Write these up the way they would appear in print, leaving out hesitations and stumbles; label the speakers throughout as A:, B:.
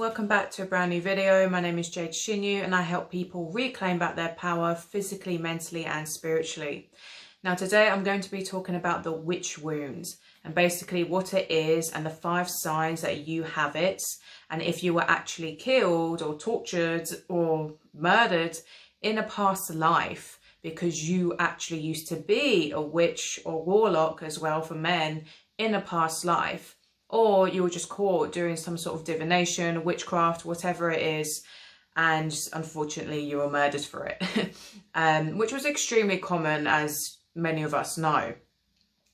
A: welcome back to a brand new video. My name is Jade Shinyu and I help people reclaim back their power physically, mentally and spiritually. Now today I'm going to be talking about the witch wound and basically what it is and the 5 signs that you have it, and if you were actually killed or tortured or murdered in a past life because you actually used to be a witch or warlock as well for men in a past life. Or you were just caught doing some sort of divination, witchcraft, whatever it is, and unfortunately you were murdered for it, which was extremely common, as many of us know.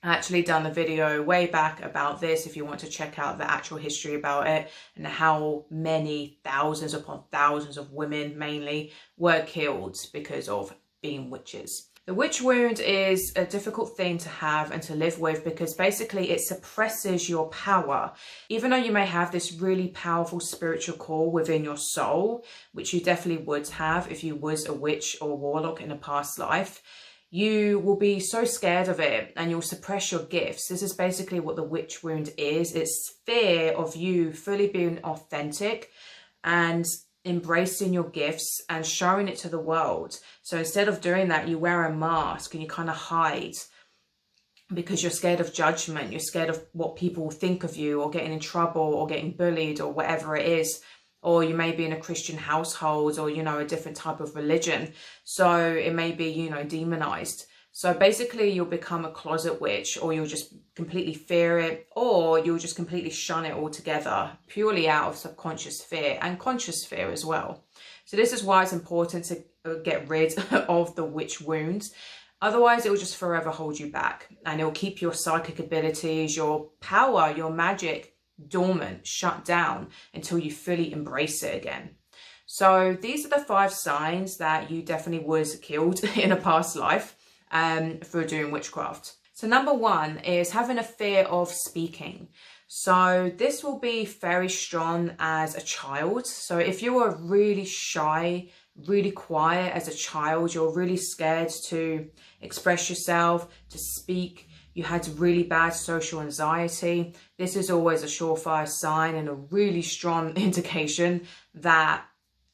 A: I actually done a video way back about this if you want to check out the actual history about it and how many thousands upon thousands of women mainly were killed because of being witches. The witch wound is a difficult thing to have and to live with because basically it suppresses your power. Even though you may have this really powerful spiritual core within your soul, which you definitely would have if you was a witch or warlock in a past life, you will be so scared of it and you'll suppress your gifts. This is basically what the witch wound is. It's fear of you fully being authentic and embracing your gifts and showing it to the world. So instead of doing that, you wear a mask and you kind of hide because you're scared of judgment. You're scared of what people will think of you, or getting in trouble, or getting bullied, or whatever it is. Or you may be in a Christian household, or, you know, a different type of religion. So it may be, you know, demonized. So basically you'll become a closet witch, or you'll just completely fear it, or you'll just completely shun it altogether, purely out of subconscious fear and conscious fear as well. So this is why it's important to get rid of the witch wounds. Otherwise it will just forever hold you back, and it will keep your psychic abilities, your power, your magic dormant, shut down until you fully embrace it again. So these are the 5 signs that you definitely was killed in a past life for doing witchcraft. So number 1 is having a fear of speaking. So this will be very strong as a child. So if you were really shy, really quiet as a child, you're really scared to express yourself, to speak, you had really bad social anxiety, this is always a surefire sign and a really strong indication that,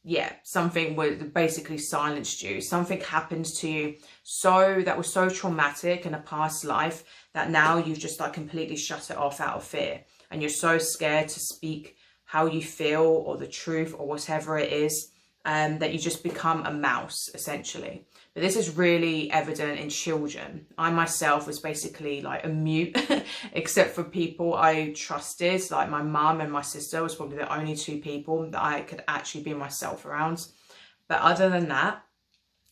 A: yeah, something would basically silence you. Something happened to you that was so traumatic in a past life that now you've just like completely shut it off out of fear. And you're so scared to speak how you feel or the truth or whatever it is, that you just become a mouse essentially. But this is really evident in children. I myself was basically like a mute, except for people I trusted, like my mum and my sister was probably the only 2 people that I could actually be myself around. But other than that,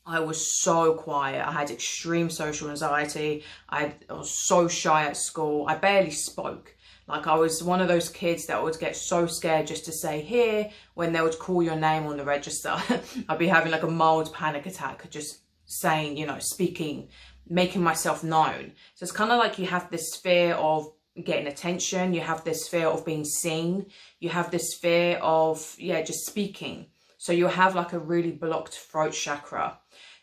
A: I was so quiet. I had extreme social anxiety. I was so shy at school. I barely spoke. Like I was one of those kids that would get so scared just to say here when they would call your name on the register. I'd be having like a mild panic attack just saying, you know, speaking, making myself known. So it's kind of like you have this fear of getting attention. You have this fear of being seen. You have this fear of, yeah, just speaking. So you'll have like a really blocked throat chakra.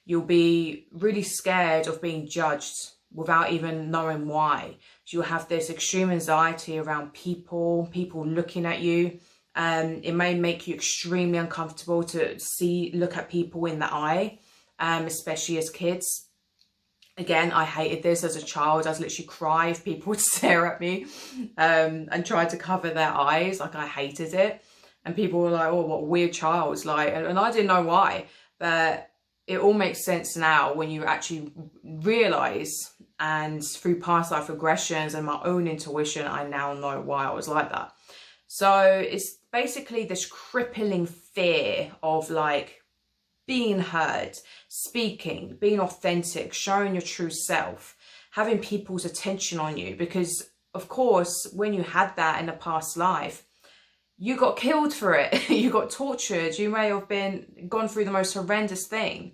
A: You'll be really scared of being judged without even knowing why. So you'll have this extreme anxiety around people looking at you. It may make you extremely uncomfortable to look at people in the eye, especially as kids. Again, I hated this as a child. I was literally cry if people would stare at me and try to cover their eyes. Like I hated it. And people were like, oh, what a weird child. Like, and I didn't know why, but it all makes sense now when you actually realize, and through past life regressions and my own intuition, I now know why I was like that. So it's basically this crippling fear of like being heard, speaking, being authentic, showing your true self, having people's attention on you. Because of course, when you had that in a past life, you got killed for it. You got tortured. You may have gone through the most horrendous thing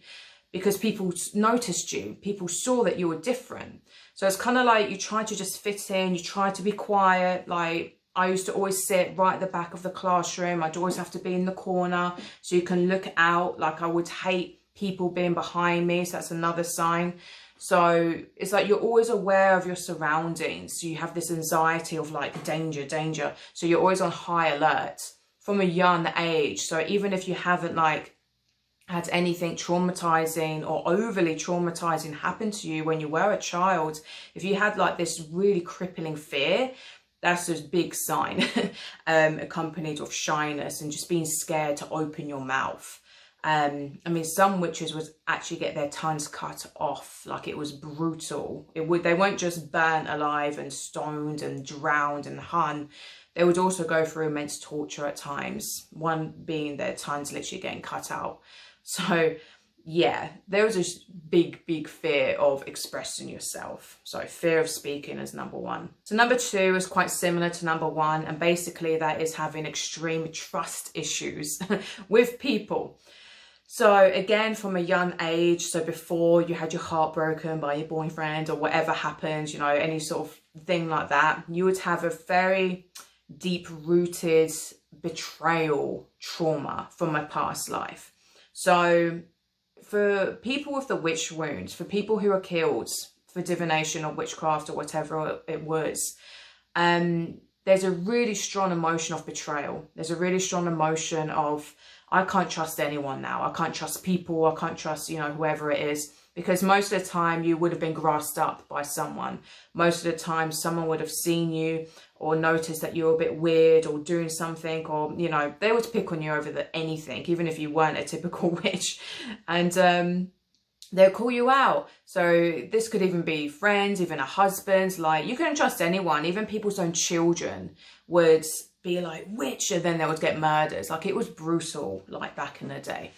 A: because people noticed you. People saw that you were different. So it's kind of like you try to just fit in. You try to be quiet. Like I used to always sit right at the back of the classroom. I'd always have to be in the corner so you can look out. Like I would hate people being behind me. So that's another sign. So it's like you're always aware of your surroundings. So you have this anxiety of like danger, danger. So you're always on high alert from a young age. So even if you haven't like had anything traumatizing or overly traumatizing happen to you when you were a child, if you had like this really crippling fear, that's a big sign, accompanied with shyness and just being scared to open your mouth. I mean, some witches would actually get their tongues cut off, like it was brutal. They weren't just burnt alive and stoned and drowned and hung. They would also go through immense torture at times, one being their tongues literally getting cut out. So yeah, there was this big fear of expressing yourself. So fear of speaking is number one. So number two is quite similar to number one, and basically that is having extreme trust issues with people. So again, from a young age, so before you had your heart broken by your boyfriend or whatever happened, you know, any sort of thing like that, you would have a very deep-rooted betrayal trauma from a past life. So for people with the witch wounds, for people who are killed for divination or witchcraft or whatever it was, there's a really strong emotion of betrayal. There's a really strong emotion of, I can't trust anyone now. I can't trust people. I can't trust, you know, whoever it is. Because most of the time you would have been grassed up by someone. Most of the time someone would have seen you or noticed that you were a bit weird or doing something, or, you know, they would pick on you over anything, even if you weren't a typical witch. And they'll call you out. So this could even be friends, even a husband. Like, you couldn't trust anyone. Even people's own children would be like, witch, and then they would get murdered. Like, it was brutal, like back in the day.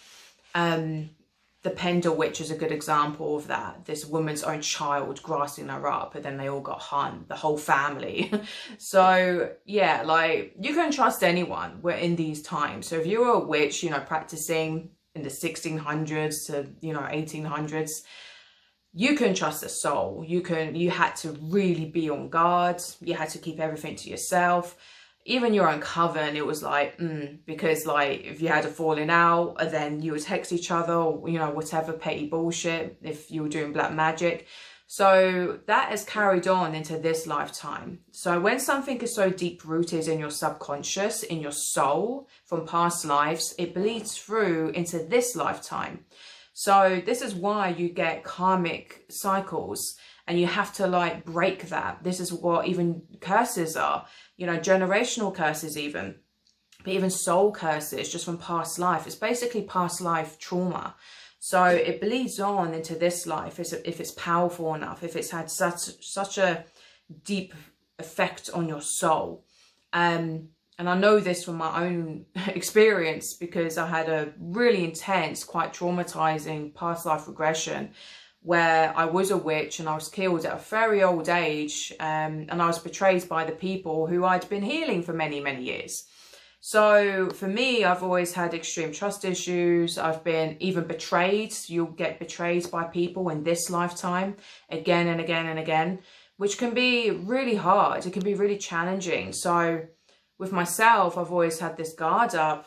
A: The Pendle witch is a good example of that. This woman's own child grassing her up, and then they all got hung, the whole family. So yeah, like, you can trust anyone. We're in these times. So if you were a witch, you know, practicing in the 1600s to, you know, 1800s, you can trust a soul. You had to really be on guard. You had to keep everything to yourself. Even your own coven, it was like, because like if you had a falling out, then you would text each other, or, you know, whatever petty bullshit, if you were doing black magic. So that has carried on into this lifetime. So when something is so deep rooted in your subconscious, in your soul from past lives, it bleeds through into this lifetime. So this is why you get karmic cycles, and you have to like break that. This is what even curses are, you know, generational curses even, but even soul curses just from past life. It's basically past life trauma. So it bleeds on into this life if it's powerful enough, if it's had such a deep effect on your soul. And I know this from my own experience, because I had a really intense, quite traumatizing past life regression where I was a witch and I was killed at a very old age, and I was betrayed by the people who I'd been healing for many, many years. So for me, I've always had extreme trust issues. I've been even betrayed. You'll get betrayed by people in this lifetime again and again and again, which can be really hard. It can be really challenging. So with myself, I've always had this guard up.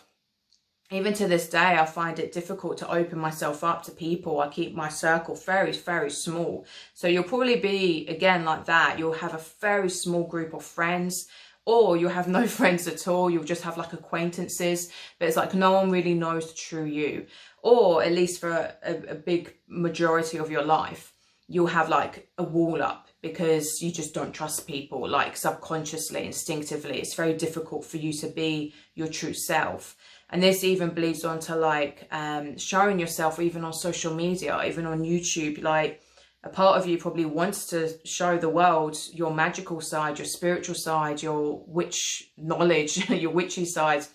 A: Even to this day, I find it difficult to open myself up to people. I keep my circle very, very small. So you'll probably be, again, like that. You'll have a very small group of friends, or you'll have no friends at all. You'll just have like acquaintances, but it's like no one really knows the true you. Or at least for a big majority of your life, you'll have like a wall up because you just don't trust people, like subconsciously, instinctively. It's very difficult for you to be your true self. And this even bleeds on to like showing yourself even on social media, even on YouTube. Like, a part of you probably wants to show the world your magical side, your spiritual side, your witch knowledge, your witchy side.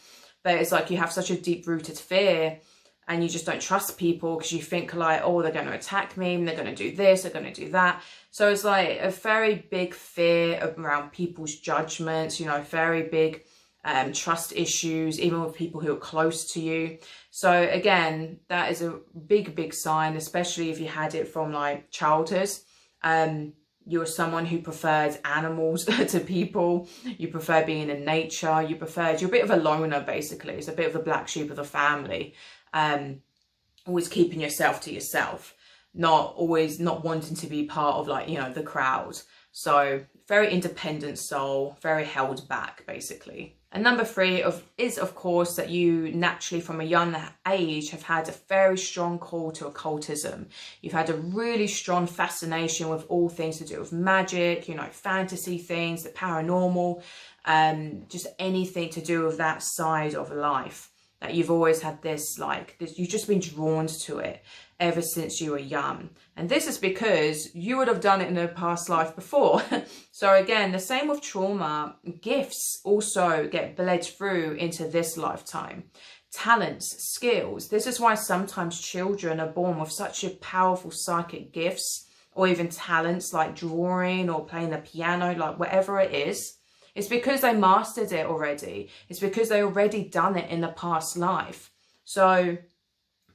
A: But it's like you have such a deep-rooted fear, and you just don't trust people because you think like, oh, they're going to attack me, they're going to do this, they're going to do that. So it's like a very big fear around people's judgments, you know, very big trust issues, even with people who are close to you. So again, that is a big sign, especially if you had it from like childhood. You were someone who preferred animals to people. You prefer being in nature. You're a bit of a loner, basically. It's a bit of the black sheep of the family. Always keeping yourself to yourself, not wanting to be part of like, you know, the crowd. So very independent soul, very held back, basically. And number 3 is, of course, that you naturally from a young age have had a very strong call to occultism. You've had a really strong fascination with all things to do with magic, you know, fantasy things, the paranormal, just anything to do with that side of life. That you've always had this, like, this, you've just been drawn to it ever since you were young. And this is because you would have done it in a past life before. So again, the same with trauma, gifts also get bled through into this lifetime. Talents, skills. This is why sometimes children are born with such a powerful psychic gifts, or even talents like drawing or playing the piano, like whatever it is. It's because they mastered it already. It's because they already done it in the past life. So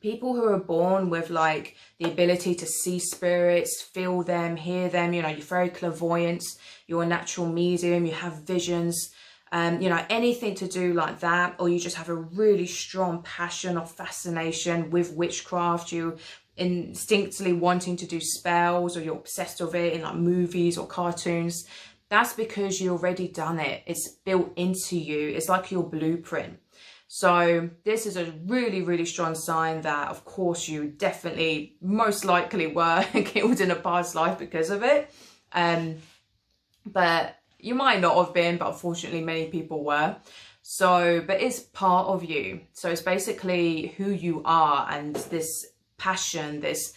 A: people who are born with like the ability to see spirits, feel them, hear them, you know, you're very clairvoyant, you're a natural medium, you have visions, you know, anything to do like that, or you just have a really strong passion or fascination with witchcraft, you instinctively wanting to do spells, or you're obsessed with it in like movies or cartoons. That's because you already done it. It's built into you. It's like your blueprint. So this is a really, really strong sign that, of course, you definitely most likely were killed in a past life because of it. But you might not have been, but unfortunately many people were. So, but it's part of you. So it's basically who you are, and this passion, this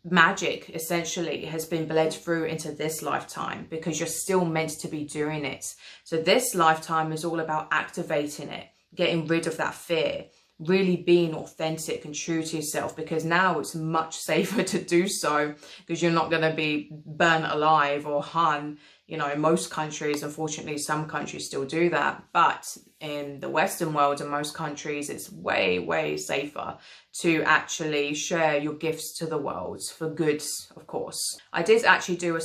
A: magic essentially has been bled through into this lifetime because you're still meant to be doing it. So this lifetime is all about activating it, getting rid of that fear, really being authentic and true to yourself, because now it's much safer to do so because you're not going to be burnt alive or hung. You know, in most countries, unfortunately, some countries still do that. But in the Western world, in most countries, it's way, way safer to actually share your gifts to the world for good, of course. I did actually do a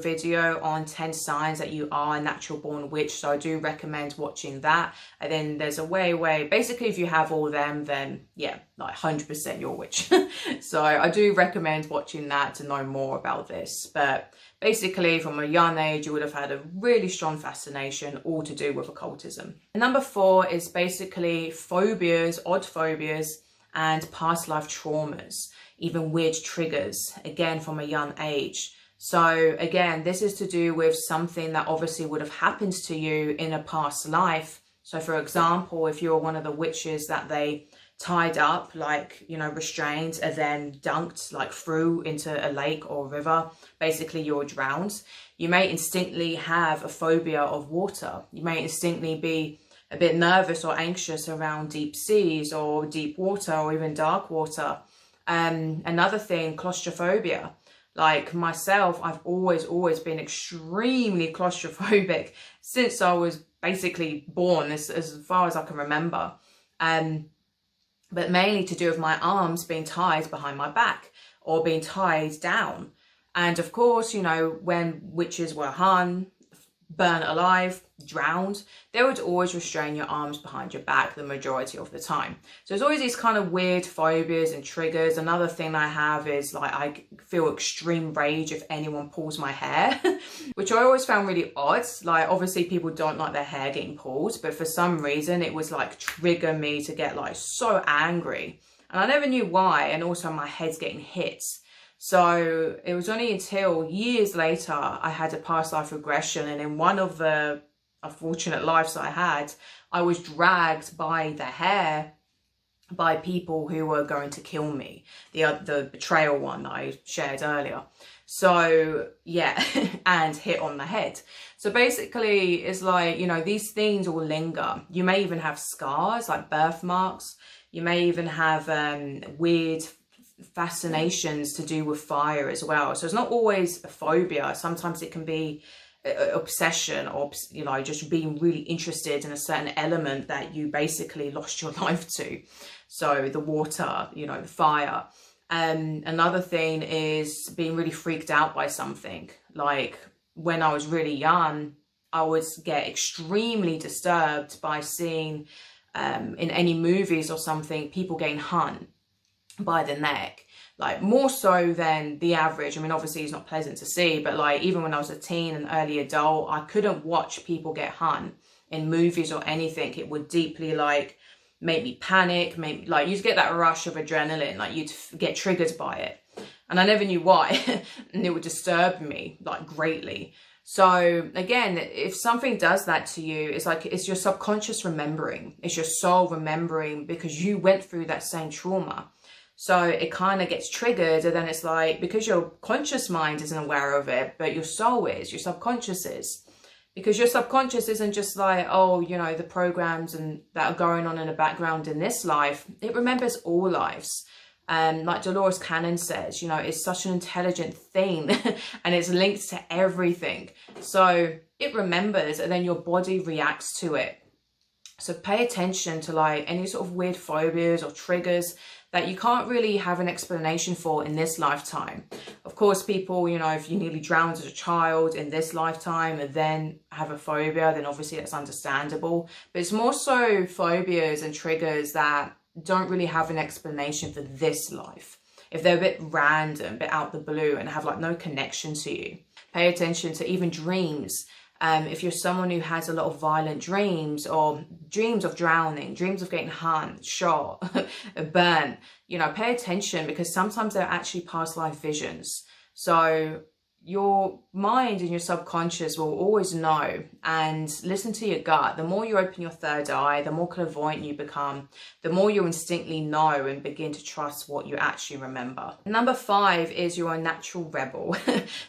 A: video on 10 signs that you are a natural born witch. So I do recommend watching that. And then there's a way, basically, if you have all them, then yeah, like 100% you're a witch. So I do recommend watching that to know more about this. But basically, from a young age, you would have had a really strong fascination, all to do with occultism. Number 4 is basically phobias, odd phobias, and past life traumas, even weird triggers, again, from a young age. So again, this is to do with something that obviously would have happened to you in a past life. So for example, if you're one of the witches that they tied up, like, you know, restrained and then dunked like through into a lake or river, basically you're drowned. You may instinctively have a phobia of water. You may instinctively be a bit nervous or anxious around deep seas or deep water or even dark water. Another thing, claustrophobia. Like myself, I've always been extremely claustrophobic since I was basically born, as far as I can remember. But mainly to do with my arms being tied behind my back or being tied down. And of course, you know, when witches were hung, burnt alive, drowned, they would always restrain your arms behind your back the majority of the time. So there's always these kind of weird phobias and triggers. Another thing I have is like I feel extreme rage if anyone pulls my hair, which I always found really odd. Like obviously people don't like their hair getting pulled, but for some reason it was like trigger me to get like so angry. And I never knew why, and also my head's getting hit. So it was only until years later I had a past life regression, and in one of the unfortunate lives I had, I was dragged by the hair by people who were going to kill me. The betrayal one that I shared earlier. So yeah, and hit on the head. So basically it's like, you know, these things will linger. You may even have scars like birthmarks. You may even have weird fascinations to do with fire as well. So it's not always a phobia. Sometimes it can be obsession, or, you know, just being really interested in a certain element that you basically lost your life to. So the water, you know, the fire. Another thing is being really freaked out by something. Like when I was really young, I would get extremely disturbed by seeing in any movies or something, people getting hung by the neck. like more so than the average. I mean, obviously it's not pleasant to see, but like even when I was a teen and early adult, I couldn't watch people get hung in movies or anything. It would deeply like make me panic, maybe like you'd get that rush of adrenaline, like you'd get triggered by it. And I never knew why, and it would disturb me like greatly. So again, if something does that to you, it's like it's your subconscious remembering, it's your soul remembering because you went through that same trauma. So it kind of gets triggered, and then it's like, because your conscious mind isn't aware of it, but your soul is, your subconscious is. Because your subconscious isn't just like, oh, you know, the programs and that are going on in the background in this life. It remembers all lives. Like Dolores Cannon says, you know, it's such an intelligent thing and it's linked to everything. So it remembers, and then your body reacts to it. So pay attention to like any sort of weird phobias or triggers that you can't really have an explanation for in this lifetime. Of course, people, you know, if you nearly drowned as a child in this lifetime and then have a phobia, then obviously that's understandable. But it's more so phobias and triggers that don't really have an explanation for this life. If they're a bit random, a bit out the blue and have like no connection to you. Pay attention to even dreams. If you're someone who has a lot of violent dreams, or dreams of drowning, dreams of getting hung, shot, burnt, you know, pay attention, because sometimes they're actually past life visions. So your mind and your subconscious will always know, and listen to your gut. The more you open your third eye, the more clairvoyant you become, the more you instinctively know and begin to trust what you actually remember. Number 5 is you're a natural rebel.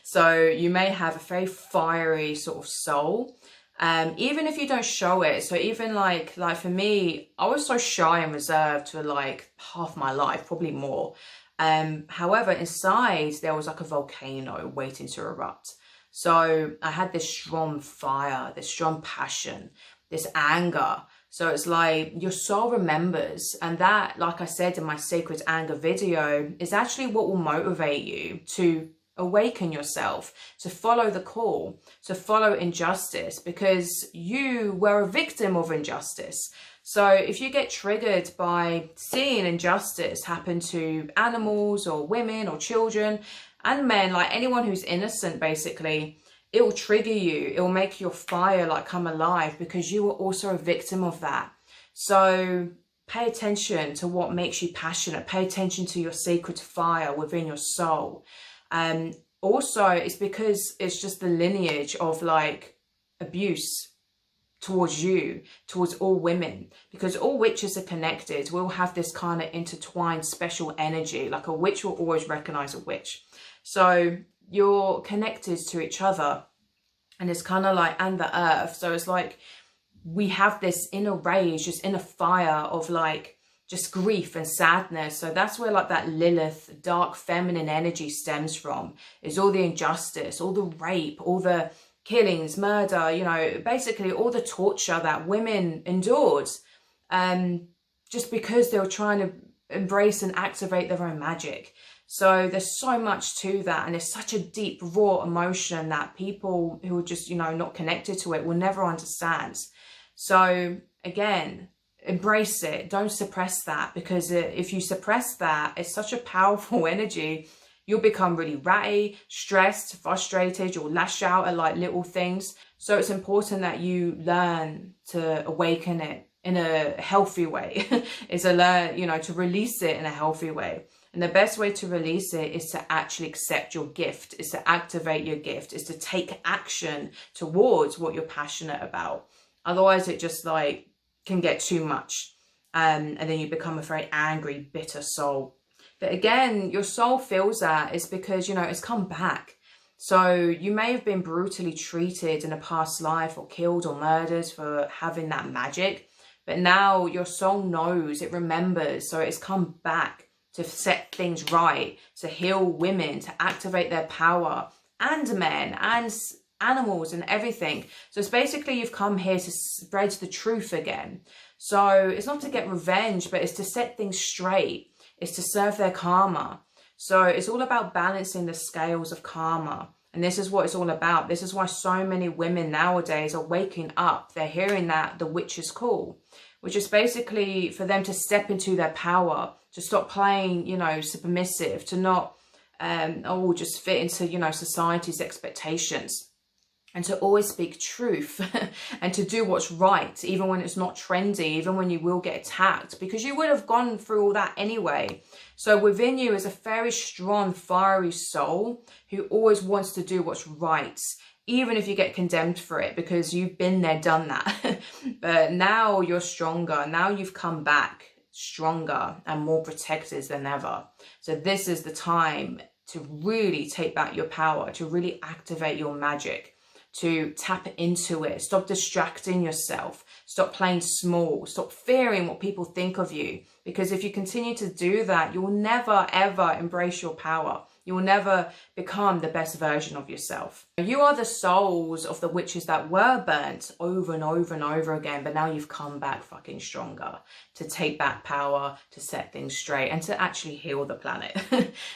A: So you may have a very fiery sort of soul, even if you don't show it. So even like for me, I was so shy and reserved for like half my life, probably more. However, inside there was like a volcano waiting to erupt. So I had this strong fire, this strong passion, this anger. So it's like your soul remembers, and that, like I said in my Sacred Anger video, is actually what will motivate you to awaken yourself, to follow the call, to follow injustice, because you were a victim of injustice. So if you get triggered by seeing injustice happen to animals or women or children and men, like anyone who's innocent, basically, it will trigger you. It will make your fire like come alive, because you were also a victim of that. So pay attention to what makes you passionate. Pay attention to your sacred fire within your soul. Also, it's because it's just the lineage of like abuse towards you, towards all women, because all witches are connected. We'll have this kind of intertwined special energy. Like a witch will always recognize a witch. So you're connected to each other, and it's kind of like, and the earth. So it's like we have this inner rage, this inner fire of like just grief and sadness. So that's where like that Lilith, dark feminine energy stems from, is all the injustice, all the rape, all the killings, murder, you know, basically all the torture that women endured, just because they were trying to embrace and activate their own magic. So there's so much to that, and it's such a deep, raw emotion that people who are just, you know, not connected to it will never understand. So again, embrace it. Don't suppress that, because if you suppress that, it's such a powerful energy. You'll become really ratty, stressed, frustrated. You'll lash out at like little things. So it's important that you learn to awaken it in a healthy way. Is to learn, you know, to release it in a healthy way. And the best way to release it is to actually accept your gift, is to activate your gift, is to take action towards what you're passionate about. Otherwise, it just like can get too much. And then you become a very angry, bitter soul. But again, your soul feels that is because, you know, it's come back. So you may have been brutally treated in a past life, or killed or murdered for having that magic. But now your soul knows, it remembers. So it's come back to set things right, to heal women, to activate their power, and men and animals and everything. So it's basically you've come here to spread the truth again. So it's not to get revenge, but it's to set things straight. It's to serve their karma. So it's all about balancing the scales of karma. And this is what it's all about. This is why so many women nowadays are waking up. They're hearing that the witch's call. which is basically for them to step into their power, to stop playing, you know, submissive, to not just fit into, you know, society's expectations, and to always speak truth and to do what's right, even when it's not trendy, even when you will get attacked, because you would have gone through all that anyway. So within you is a very strong, fiery soul who always wants to do what's right, even if you get condemned for it, because you've been there, done that. But now you're stronger. Now you've come back stronger and more protected than ever. So this is the time to really take back your power, to really activate your magic, to tap into it. Stop distracting yourself. Stop playing small. Stop fearing what people think of you. Because if you continue to do that, you will never, ever embrace your power. You will never become the best version of yourself. You are the souls of the witches that were burnt over and over and over again, but now you've come back fucking stronger to take back power, to set things straight, and to actually heal the planet.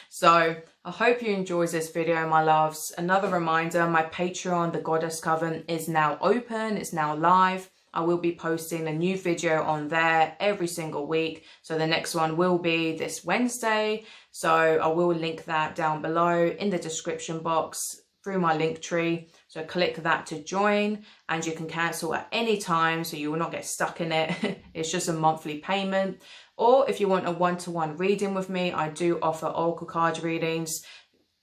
A: So I hope you enjoyed this video, my loves. Another reminder, my Patreon, The Goddess Coven, is now open. It's now live. I will be posting a new video on there every single week. So the next one will be this Wednesday. So I will link that down below in the description box through my link tree. So click that to join, and you can cancel at any time, so you will not get stuck in it. It's just a monthly payment. Or if you want a one-to-one reading with me, I do offer oracle card readings,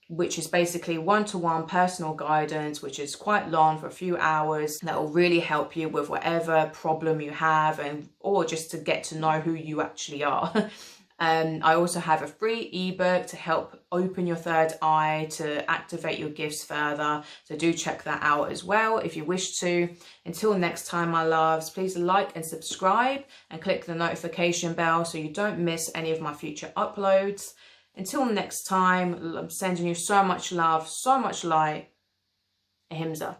A: which is basically one-to-one personal guidance, which is quite long, for a few hours, that will really help you with whatever problem you have, or just to get to know who you actually are. I also have a free ebook to help open your third eye, to activate your gifts further. So do check that out as well if you wish to. Until next time, my loves, please like and subscribe and click the notification bell so you don't miss any of my future uploads. Until next time, I'm sending you so much love, so much light. Ahimsa.